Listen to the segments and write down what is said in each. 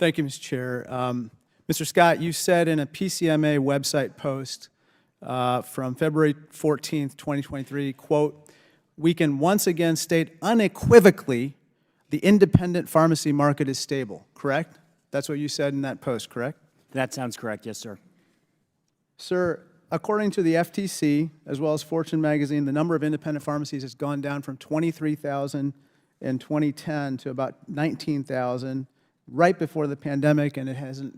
Thank you, Mr. Chair. Mr. Scott, you said in a PCMA website post from February 14th, 2023, quote, "We can once again state unequivocally the independent pharmacy market is stable," correct? That's what you said in that post, correct? That sounds correct, yes, sir. Sir, according to the FTC, as well as Fortune magazine, the number of independent pharmacies has gone down from 23,000 in 2010 to about 19,000 right before the pandemic, and it hasn't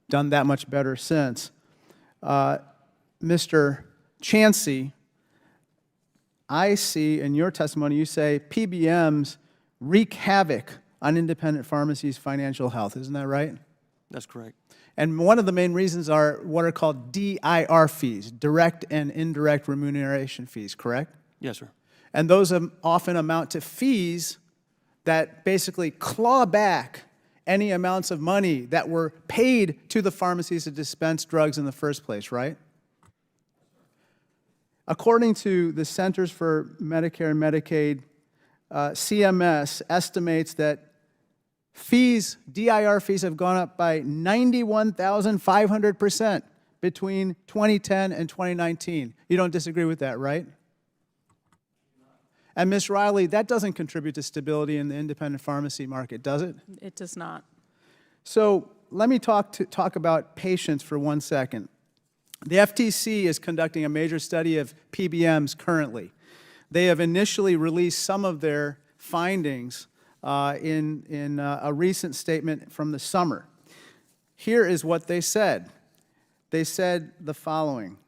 done that much better since. Mr. Chansey, I see in your testimony you say PBMs wreak havoc on independent pharmacies' financial health. Isn't that right? That's correct. And one of the main reasons are what are called DIR fees, direct and indirect remuneration fees, correct? Yes, sir. And those often amount to fees that basically claw back any amounts of money that were paid to the pharmacies to dispense drugs in the first place, right? According to the Centers for Medicare and Medicaid, CMS estimates that fees, DIR fees, have gone up by 91,500% between 2010 and 2019. You don't disagree with that, right? And Ms. Riley, that doesn't contribute to stability in the independent pharmacy market, does it? It does not. So let me talk about patients for 1 second. The FTC is conducting a major study of PBMs currently. They have initially released some of their findings in a recent statement from the summer. Here is what they said. They said the following.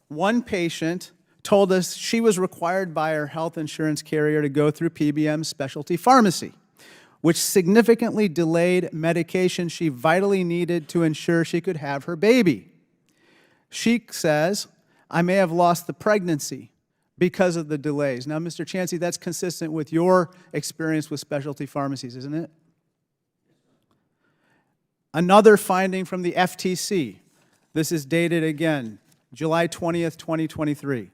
One patient told us she was required by her health insurance carrier to go through PBM's specialty pharmacy, which significantly delayed medication she vitally needed to ensure she could have her baby. She says, "I may have lost the pregnancy because of the delays." Now, Mr. Chansey, that's consistent with your experience with specialty pharmacies, isn't it? Another finding from the FTC. This is dated again, July 20th, 2023.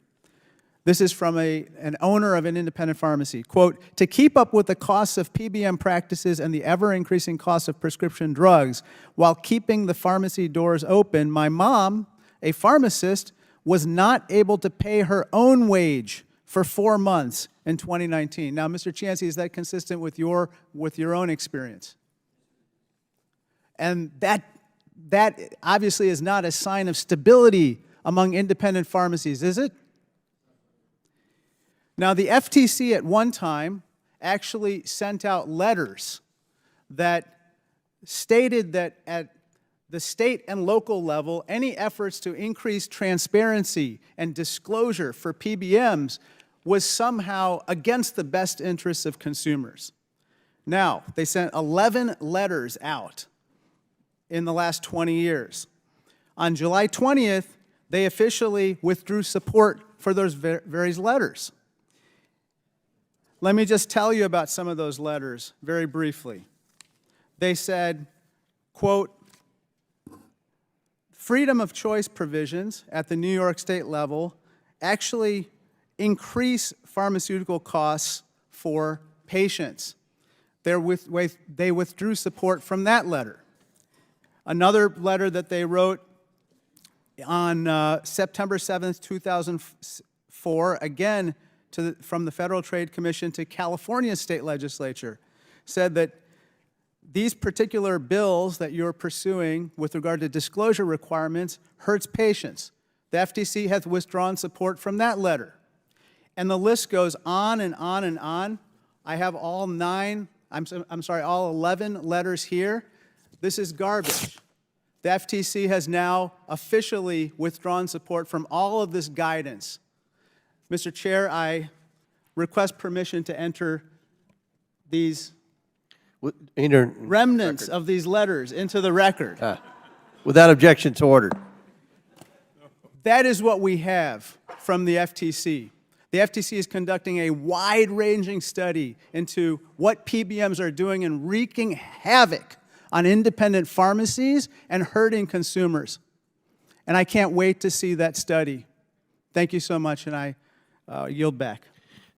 This is from an owner of an independent pharmacy. Quote, "To keep up with the costs of PBM practices and the ever-increasing costs of prescription drugs while keeping the pharmacy doors open, my mom, a pharmacist, was not able to pay her own wage for 4 months in 2019. Now, Mr. Chansey, is that consistent with your own experience? And that obviously is not a sign of stability among independent pharmacies, is it? Now, the FTC at one time actually sent out letters that stated that at the state and local level, any efforts to increase transparency and disclosure for PBMs was somehow against the best interests of consumers. Now, they sent 11 letters out in the last 20 years. On July 20th, they officially withdrew support for those various letters. Let me just tell you about some of those letters very briefly. They said, quote, "Freedom of choice provisions at the New York State level actually increase pharmaceutical costs for patients." They withdrew support from that letter. Another letter that they wrote on September 7th, 2004, again from the Federal Trade Commission to California state legislature, said that these particular bills that you're pursuing with regard to disclosure requirements hurts patients. The FTC has withdrawn support from that letter. And the list goes on and on and on. I have all 11 letters here. This is garbage. The FTC has now officially withdrawn support from all of this guidance. Mr. Chair, I request permission to enter these remnants of these letters into the record. Without objection, to order. That is what we have from the FTC. The FTC is conducting a wide-ranging study into what PBMs are doing and wreaking havoc on independent pharmacies and hurting consumers. And I can't wait to see that study. Thank you so much, and I yield back.